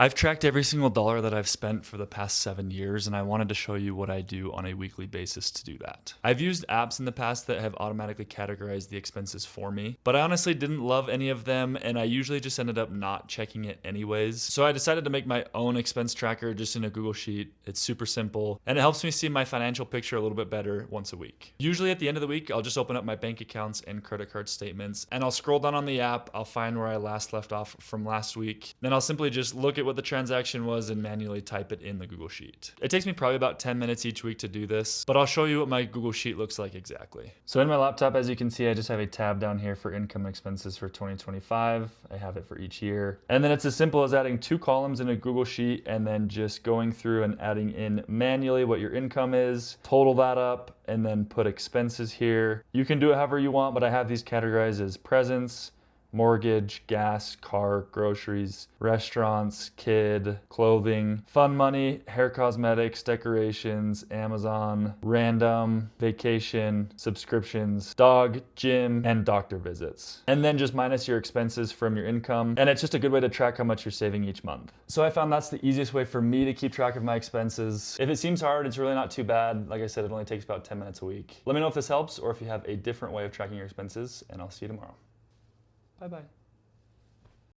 I've tracked every single dollar that I've spent for the past 7 years, and I wanted to show you what I do on a weekly basis to do that. I've used apps in the past that have automatically categorized the expenses for me, but I honestly didn't love any of them, and I usually just ended up not checking it anyways. So I decided to make my own expense tracker just in a Google Sheet. It's super simple, and it helps me see my financial picture a little bit better once a week. Usually at the end of the week, I'll just open up my bank accounts and credit card statements, and I'll scroll down on the app, I'll find where I last left off from last week, then I'll simply just look at what the transaction was and manually type it in the Google Sheet. It takes me probably about 10 minutes each week to do this, but I'll show you what my Google Sheet looks like exactly. So in my laptop, as you can see, I just have a tab down here for income and expenses for 2025. I have it for each year. And then it's as simple as adding 2 columns in a Google Sheet and then just going through and adding in manually what your income is, total that up, and then put expenses here. You can do it however you want, but I have these categorized as presents, mortgage, gas, car, groceries, restaurants, kid, clothing, fun money, hair cosmetics, decorations, Amazon, random, vacation, subscriptions, dog, gym, and doctor visits. And then just minus your expenses from your income. And it's just a good way to track how much you're saving each month. So I found that's the easiest way for me to keep track of my expenses. If it seems hard, it's really not too bad. Like I said, it only takes about 10 minutes a week. Let me know if this helps or if you have a different way of tracking your expenses, and I'll see you tomorrow. Bye-bye.